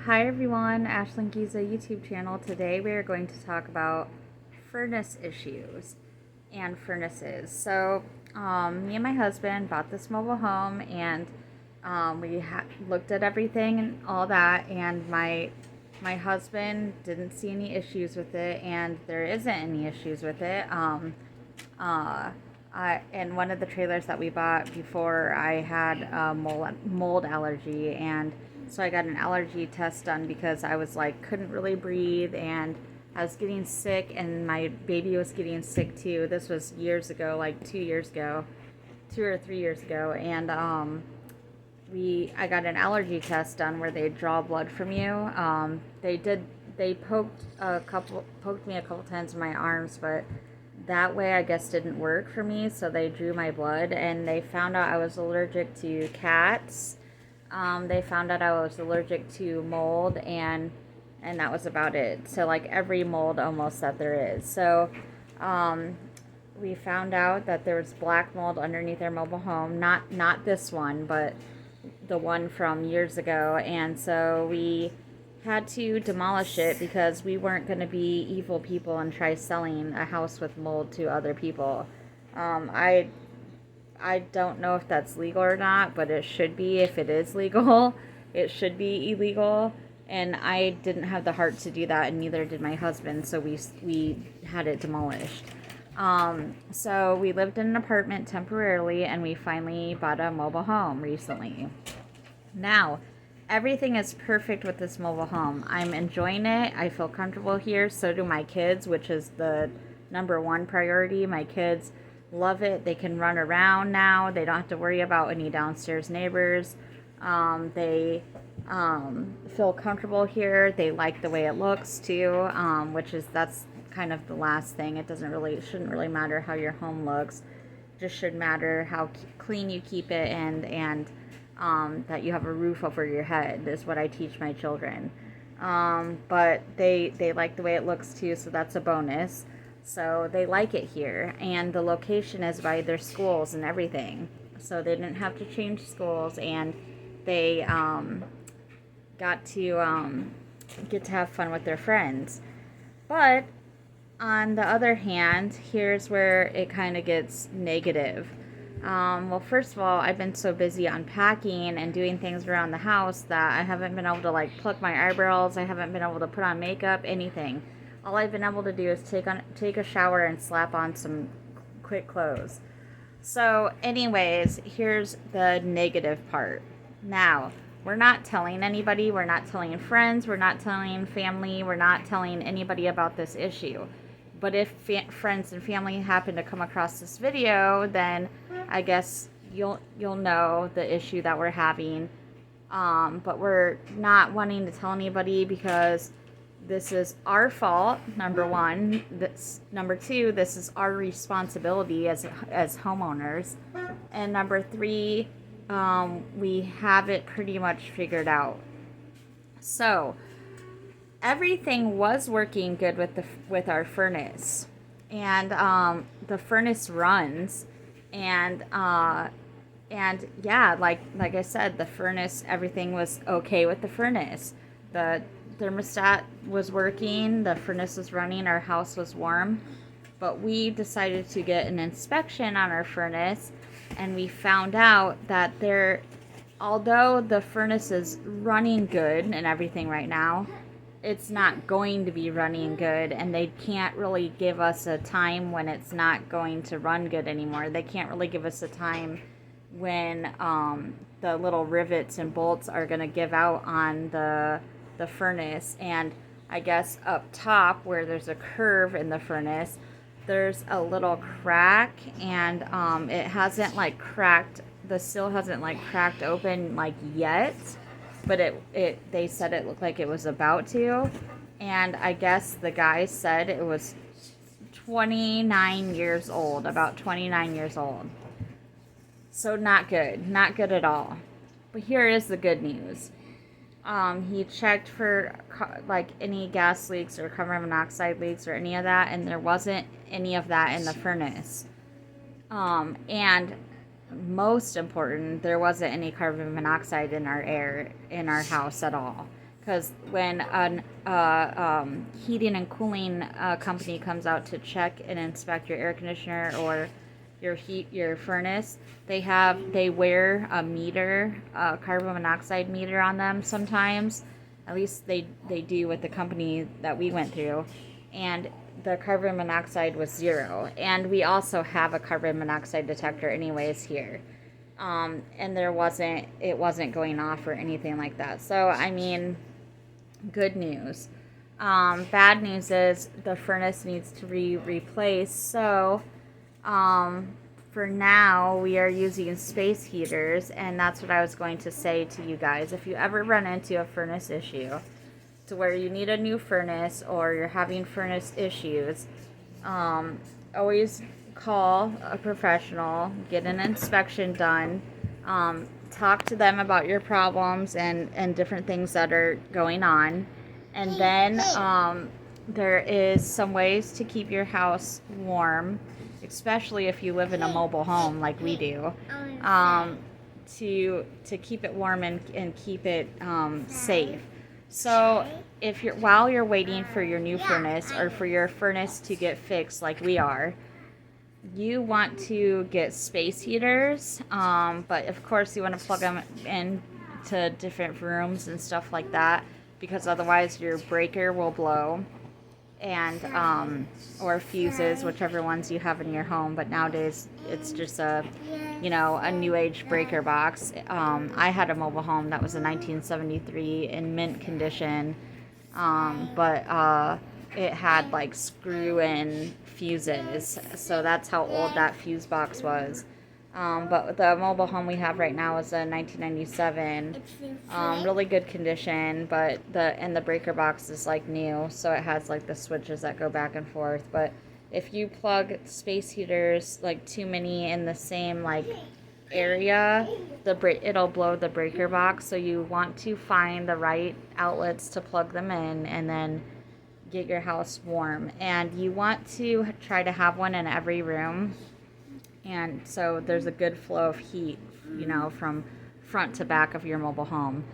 Hi everyone, Ashlyn Giza YouTube channel. Today we are going to talk about furnace issues and furnaces. Me and my husband bought this mobile home and we looked at everything and all that, and my husband didn't see any issues with it, and there isn't any issues with it. Uh, in one of the trailers that we bought before, I had a mold allergy, and so I got an allergy test done because I was like couldn't really breathe, and I was getting sick, and my baby was getting sick too. This was years ago, like 2 years ago, 2 or 3 years ago, and I got an allergy test done where they draw blood from you. They poked me a couple times in my arms, but that way I guess didn't work for me, so they drew my blood and they found out I was allergic to cats. They found out I was allergic to mold, and that was about it. So like every mold almost that there is. Um, we found out that there was black mold underneath our mobile home. Not this one, but the one from years ago, and so we had to demolish it because we weren't going to be evil people and try selling a house with mold to other people. I don't know if that's legal or not, but it should be. If it is legal, it should be illegal. And I didn't have the heart to do that, and neither did my husband. So we had it demolished. So we lived in an apartment temporarily, and we finally bought a mobile home recently. Now, everything is perfect with this mobile home. I'm enjoying it. I feel comfortable here. So do my kids, which is the number one priority. My kids love it. They can run around now. They don't have to worry about any downstairs neighbors. They feel comfortable here. They like the way it looks too, that's kind of the last thing. It shouldn't really matter how your home looks. It just should matter how clean you keep it, and that you have a roof over your head is what I teach my children. But they like the way it looks too, so that's a bonus. So they like it here, and the location is by their schools and everything. So they didn't have to change schools, and they got to get to have fun with their friends. But on the other hand, here's where it kind of gets negative. Well, first of all, I've been so busy unpacking and doing things around the house that I haven't been able to like pluck my eyebrows. I haven't been able to put on makeup, anything. All I've been able to do is take a shower and slap on some quick clothes. So, anyways, here's the negative part. Now, we're not telling anybody, we're not telling friends, we're not telling family, we're not telling anybody about this issue. But if friends and family happen to come across this video, then I guess you'll know the issue that we're having. But we're not wanting to tell anybody because this is our fault, number one. Number two, this is our responsibility as homeowners. And number three, we have it pretty much figured out. So everything was working good with our furnace, and the furnace runs, and yeah, like I said, the furnace, everything was okay with the furnace. The thermostat was working, the furnace was running, our house was warm. But we decided to get an inspection on our furnace, and we found out that although the furnace is running good and everything right now, it's not going to be running good, and they can't really give us a time when it's not going to run good anymore. They can't really give us a time when the little rivets and bolts are going to give out on the furnace. And I guess up top where there's a curve in the furnace, there's a little crack, and it hasn't like cracked, the seal hasn't like cracked open like yet, but they said it looked like it was about to. And I guess the guy said it was 29 years old, about 29 years old. So not good at all. But here is the good news. He checked for like any gas leaks or carbon monoxide leaks or any of that, and there wasn't any of that in the furnace. And most important, there wasn't any carbon monoxide in our air in our house at all. because when an heating and cooling company comes out to check and inspect your air conditioner or your furnace, they wear a meter, a carbon monoxide meter on them sometimes. At least they do with the company that we went through, and the carbon monoxide was 0. And we also have a carbon monoxide detector anyways here. And it wasn't going off or anything like that. So, I mean, good news. Bad news is the furnace needs to be replaced. So, for now, we are using space heaters, and that's what I was going to say to you guys. If you ever run into a furnace issue to where you need a new furnace or you're having furnace issues, always call a professional, get an inspection done, talk to them about your problems and different things that are going on. And then there is some ways to keep your house warm, especially if you live in a mobile home like we do, to keep it warm and keep it safe. So while you're waiting for your new furnace or for your furnace to get fixed like we are, you want to get space heaters, but of course you want to plug them in to different rooms and stuff like that, because otherwise your breaker will blow, and or fuses, whichever ones you have in your home. But nowadays it's just a new age breaker box. I had a mobile home that was a 1973 in mint condition, but it had like screw-in fuses, so that's how old that fuse box was. But the mobile home we have right now is a 1997, really good condition, but the breaker box is like new, so it has like the switches that go back and forth. But if you plug space heaters, like too many in the same like area, it'll blow the breaker box. So you want to find the right outlets to plug them in and then get your house warm. And you want to try to have one in every room, and so there's a good flow of heat, from front to back of your mobile home.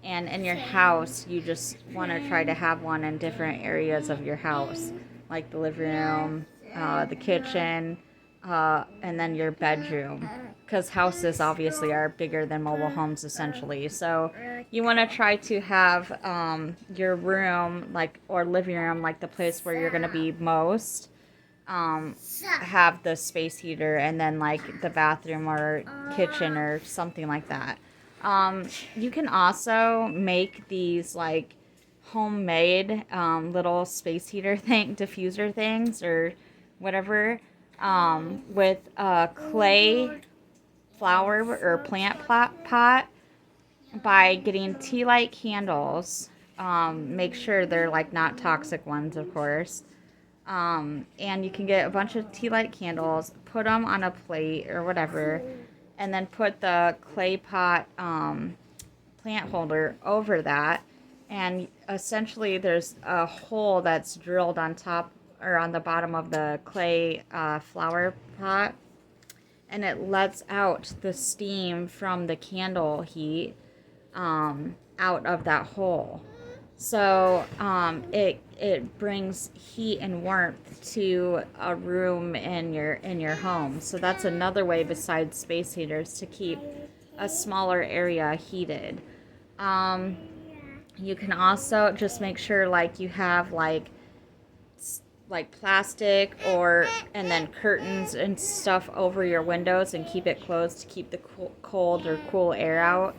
And in your house, you just want to try to have one in different areas of your house, like the living room, the kitchen, and then your bedroom, because houses obviously are bigger than mobile homes essentially. So you want to try to have your room or living room, like the place where you're going to be most, have the space heater, and then like the bathroom or kitchen or something like that. You can also make these like homemade little space heater diffuser things or whatever, with a clay flower or plant pot, by getting tea light candles. Make sure they're like not toxic ones, of course. And you can get a bunch of tea light candles, put them on a plate or whatever, and then put the clay pot plant holder over that. And essentially there's a hole that's drilled on top or on the bottom of the clay flower pot, and it lets out the steam from the candle heat out of that hole. So it brings heat and warmth to a room in your home. So that's another way besides space heaters to keep a smaller area heated. You can also just make sure like you have like plastic and then curtains and stuff over your windows, and keep it closed to keep the cold or cool air out.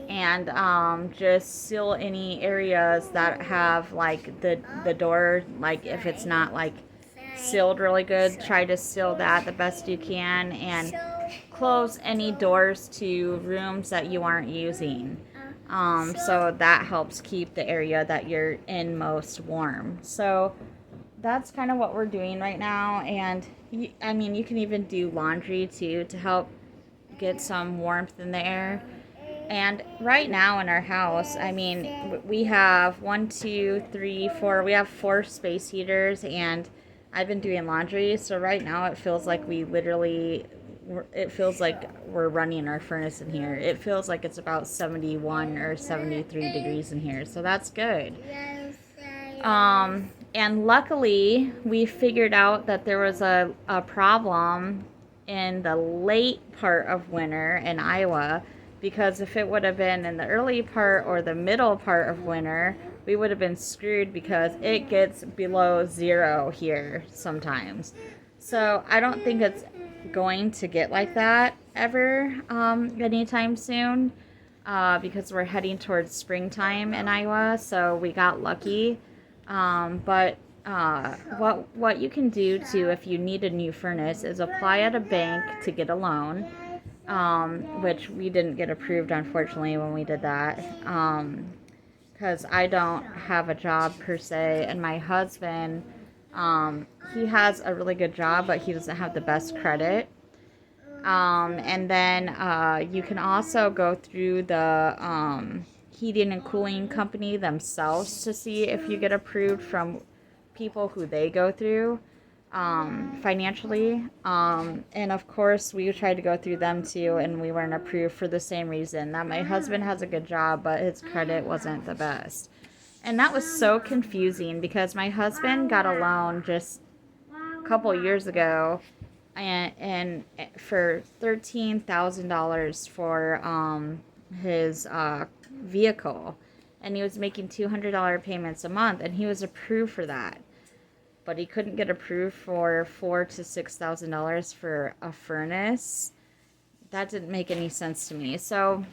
And just seal any areas that have like the door, like if it's not like sealed really good, try to seal that the best you can, and close any doors to rooms that you aren't using. So that helps keep the area that you're in most warm. So that's kind of what we're doing right now. And I mean, you can even do laundry too to help get some warmth in the air. And right now in our house, I mean, we have 1, 2, 3, 4. We have 4 space heaters, and I've been doing laundry. So right now it feels like we literally it feels like we're running our furnace in here. It feels like it's about 71 or 73 degrees in here, so that's good. And luckily, we figured out that there was a problem in the late part of winter in Iowa, because if it would have been in the early part or the middle part of winter, we would have been screwed because it gets below zero here sometimes. So I don't think it's going to get like that ever anytime soon, because we're heading towards springtime in Iowa, so we got lucky. But what you can do too if you need a new furnace is apply at a bank to get a loan, which we didn't get approved unfortunately when we did that, because I don't have a job per se, and my husband, he has a really good job, but he doesn't have the best credit. And then you can also go through the heating and cooling company themselves to see if you get approved from people who they go through financially. And of course, we tried to go through them too, and we weren't approved for the same reason, that my husband has a good job, but his credit wasn't the best. And that was so confusing because my husband got a loan just a couple years ago, and for $13,000 for his vehicle, and he was making $200 payments a month, and he was approved for that, but he couldn't get approved for $4,000 to $6,000 for a furnace. That didn't make any sense to me. So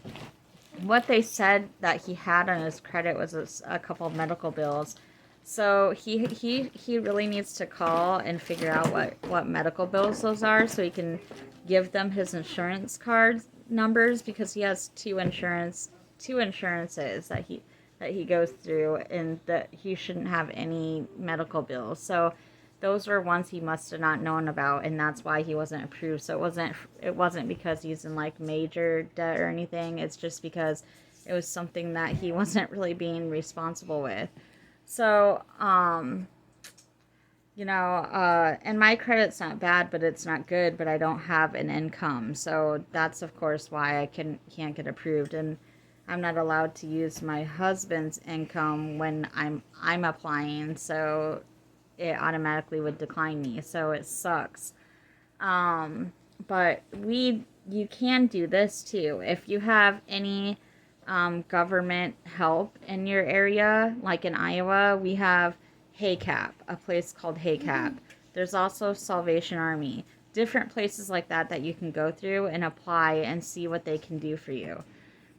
what they said that he had on his credit was a couple of medical bills. So he really needs to call and figure out what medical bills those are, so he can give them his insurance card numbers, because he has two insurances that he goes through, and that he shouldn't have any medical bills. So those were ones he must have not known about, and that's why he wasn't approved. So it wasn't because he's in like major debt or anything. It's just because it was something that he wasn't really being responsible with. So, and my credit's not bad, but it's not good, but I don't have an income. So that's, of course, why I can't get approved. And I'm not allowed to use my husband's income when I'm applying, so it automatically would decline me. So it sucks. But you can do this too. If you have any government help in your area, like in Iowa, we have HACAP, a place called HACAP. There's also Salvation Army, different places like that you can go through and apply and see what they can do for you.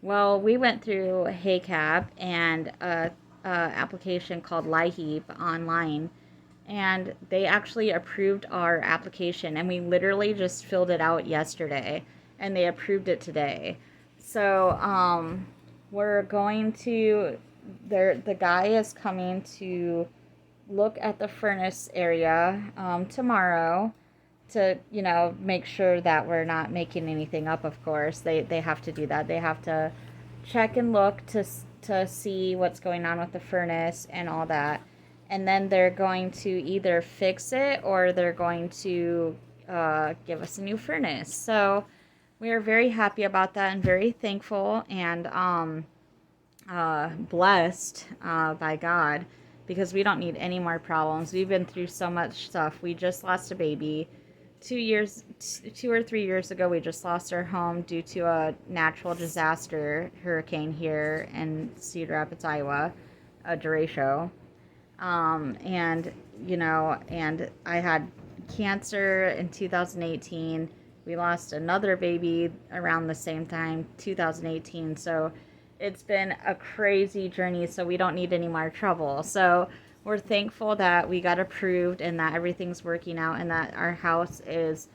Well, we went through HACAP and a application called LIHEAP online, and they actually approved our application, and we literally just filled it out yesterday, and they approved it today. So we're going to, the guy is coming to look at the furnace area tomorrow, to make sure that we're not making anything up. Of course, they have to do that. They have to check and look to see what's going on with the furnace and all that, and then they're going to either fix it or they're going to give us a new furnace. So we are very happy about that and very thankful and blessed by God, because we don't need any more problems. We've been through so much stuff. We just lost a baby. 2 or 3 years ago, we just lost our home due to a natural disaster hurricane here in Cedar Rapids, Iowa, a derecho. And I had cancer in 2018. We lost another baby around the same time, 2018. So it's been a crazy journey, so we don't need any more trouble. So we're thankful that we got approved and that everything's working out, and that our house is,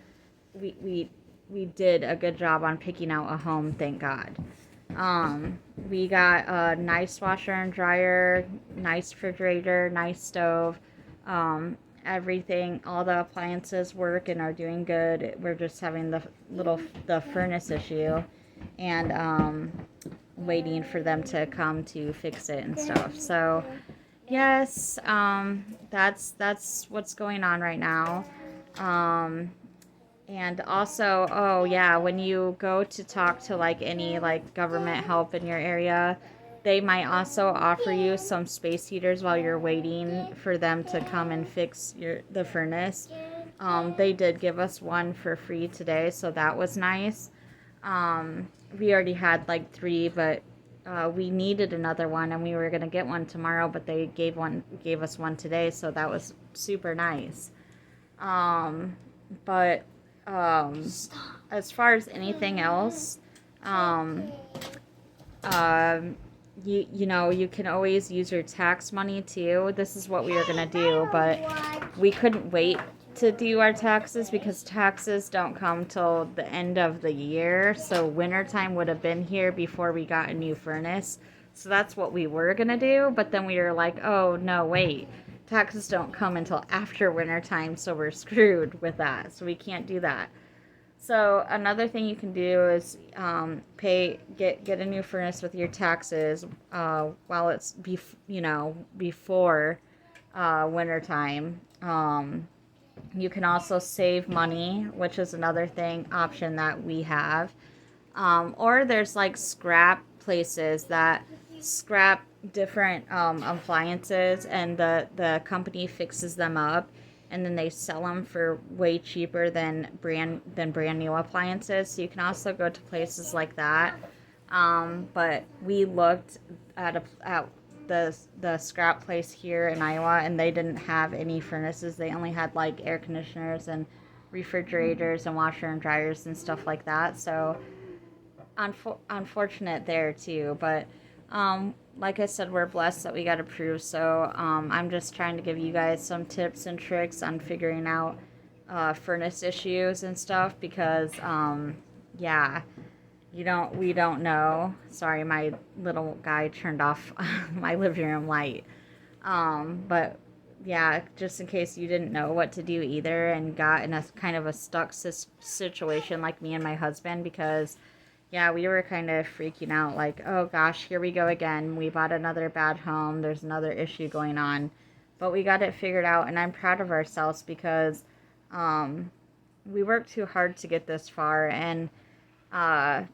we did a good job on picking out a home, thank God. We got a nice washer and dryer, nice refrigerator, nice stove, everything, all the appliances work and are doing good. We're just having the furnace issue, and waiting for them to come to fix it and stuff. So yes, that's what's going on right now. And also, oh yeah, when you go to talk to like any like government help in your area, they might also offer you some space heaters while you're waiting for them to come and fix the furnace. They did give us one for free today, so that was nice. We already had like three, but we needed another one, and we were gonna get one tomorrow, but they gave us one today, so that was super nice. Um, but um, as far as anything else, um, um, you know, you can always use your tax money too. This is what we were gonna do, but we couldn't wait to do our taxes because taxes don't come till the end of the year. So wintertime would have been here before we got a new furnace. So that's what we were gonna do, but then we were like, oh no, wait. Taxes don't come until after wintertime, so we're screwed with that. So we can't do that. So another thing you can do is get a new furnace with your taxes while it's before wintertime. You can also save money, which is another thing option that we have. Or there's like scrap places that scrap different appliances, and the company fixes them up, and then they sell them for way cheaper than brand new appliances. So you can also go to places like that. But we looked at the scrap place here in Iowa, and they didn't have any furnaces. They only had like air conditioners and refrigerators and washer and dryers and stuff like that. So unfortunate there too, but like I said, we're blessed that we got approved. So I'm just trying to give you guys some tips and tricks on figuring out furnace issues and stuff because yeah, we don't know. Sorry, my little guy turned off my living room light. But yeah, just in case you didn't know what to do either and got in a kind of a stuck situation like me and my husband, because yeah, we were kind of freaking out like, oh gosh, here we go again. We bought another bad home. There's another issue going on. But we got it figured out, and I'm proud of ourselves because um, we worked too hard to get this far. And uh,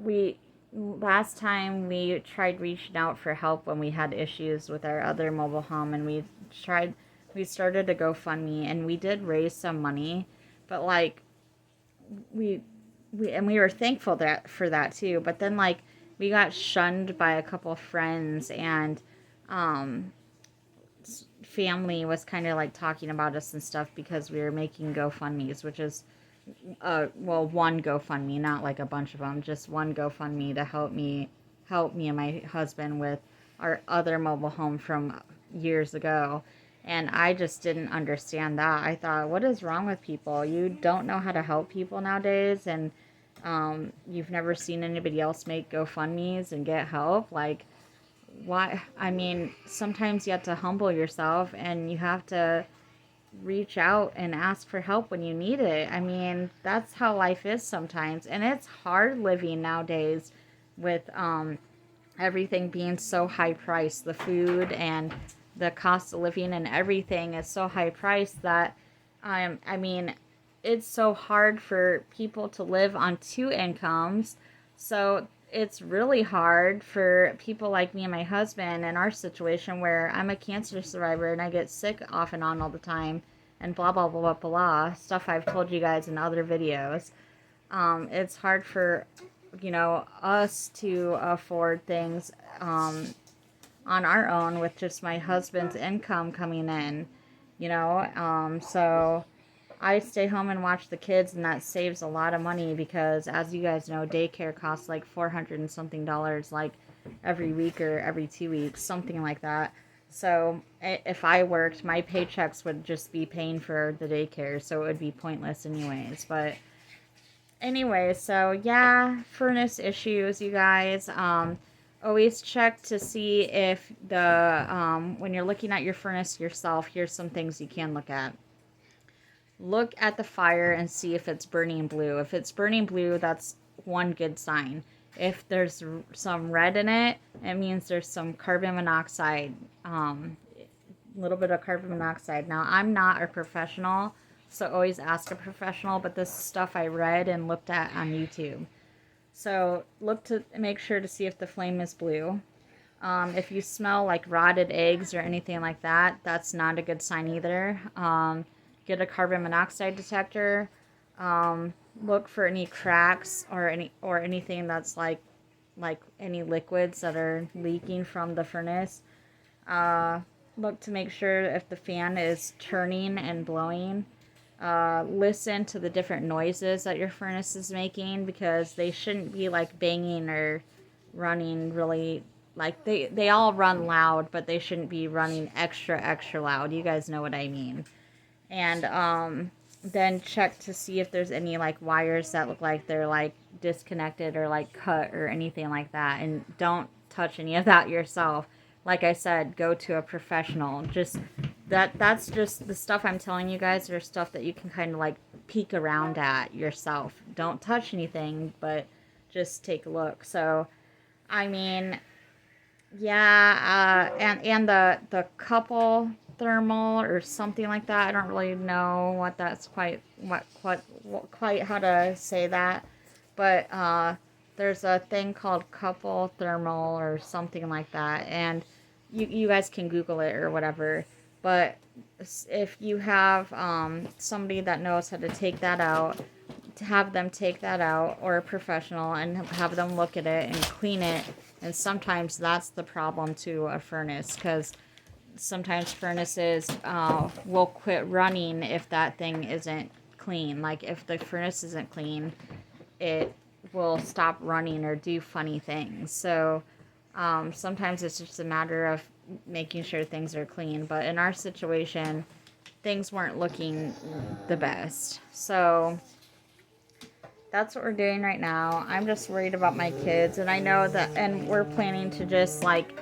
we last time we tried reaching out for help when we had issues with our other mobile home, and we started a GoFundMe, and we did raise some money, but like we we were thankful that for that too. But then like we got shunned by a couple of friends, and um family was kind of like talking about us and stuff because we were making GoFundMes, which is one GoFundMe, not like a bunch of them, just one GoFundMe to help me and my husband with our other mobile home from years ago. And I just didn't understand that. I thought, what is wrong with people? You don't know how to help people nowadays, and you've never seen anybody else make GoFundMes and get help. Like, why? I mean, sometimes you have to humble yourself, and you have to reach out and ask for help when you need it. I mean, that's how life is sometimes. And it's hard living nowadays with everything being so high priced. The food and the cost of living and everything is so high priced that I mean, it's so hard for people to live on two incomes. So it's really hard for people like me and my husband in our situation where I'm a cancer survivor and I get sick off and on all the time and blah blah blah blah blah, stuff I've told you guys in other videos. It's hard for us to afford things on our own with just my husband's income coming in, so I stay home and watch the kids, and that saves a lot of money because, as you guys know, daycare costs like 400 and something dollars, like every week or every 2 weeks, something like that. So if I worked, my paychecks would just be paying for the daycare, so it would be pointless anyways. But anyway, so yeah, furnace issues, you guys. Always check to see if when you're looking at your furnace yourself, here's some things you can look at. Look at the fire and see if it's burning blue. If it's burning blue, that's one good sign. If there's some red in it, it means there's some carbon monoxide, a little bit of carbon monoxide. Now, I'm not a professional, So always ask a professional, but this is stuff I read and looked at on YouTube. So look to make sure to see if the flame is blue. If you smell like rotted eggs or anything like that, that's not a good sign either. Get a carbon monoxide detector. Look for any cracks or anything that's like any liquids that are leaking from the furnace. Look to make sure if the fan is turning and blowing. Listen to the different noises that your furnace is making, because they shouldn't be like banging or running really, like they all run loud, but they shouldn't be running extra loud. You guys know what I mean. And then check to see if there's any like wires that look like they're like disconnected or like cut or anything like that, and don't touch any of that yourself. Like I said, go to a professional. Just that's just the stuff I'm telling you guys, are stuff that you can kind of like peek around at yourself. Don't touch anything, but just take a look. So I mean, yeah, and the couple thermal or something like that. I don't really know what that's quite how to say that, but there's a thing called couple thermal or something like that, and you guys can Google it or whatever. But if you have somebody that knows how to take that out, to have them take that out, or a professional, and have them look at it and clean it. And sometimes that's the problem to a furnace, because sometimes furnaces will quit running if that thing isn't clean. Like if the furnace isn't clean, it will stop running or do funny things. So sometimes it's just a matter of making sure things are clean. But in our situation, things weren't looking the best. So that's what we're doing right now. I'm just worried about my kids, and I know that, and we're planning to just like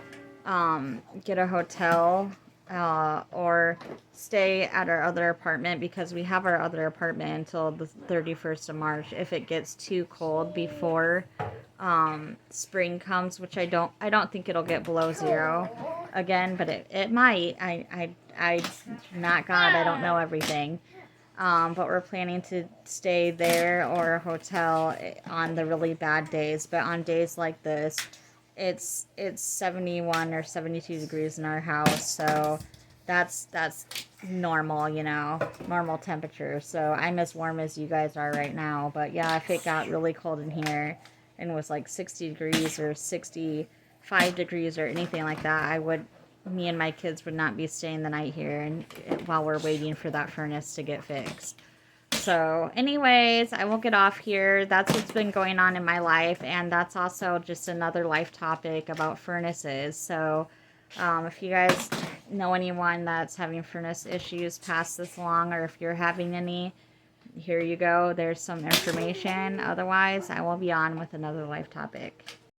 get a hotel or stay at our other apartment, because we have our other apartment until the 31st of March if it gets too cold before spring comes, which I don't think it'll get below 0 again, but it might. I not God, I don't know everything. But we're planning to stay there or a hotel on the really bad days. But on days like this, it's 71 or 72 degrees in our house, so that's normal, normal temperature. So I'm as warm as you guys are right now. But yeah, if it got really cold in here and was like 60 degrees or 65 degrees or anything like that, me and my kids would not be staying the night here, and while we're waiting for that furnace to get fixed. So anyways, I will get off here. That's what's been going on in my life, and that's also just another life topic about furnaces. So if you guys know anyone that's having furnace issues, pass this along, or if you're having any, here you go. There's some information. Otherwise, I will be on with another life topic.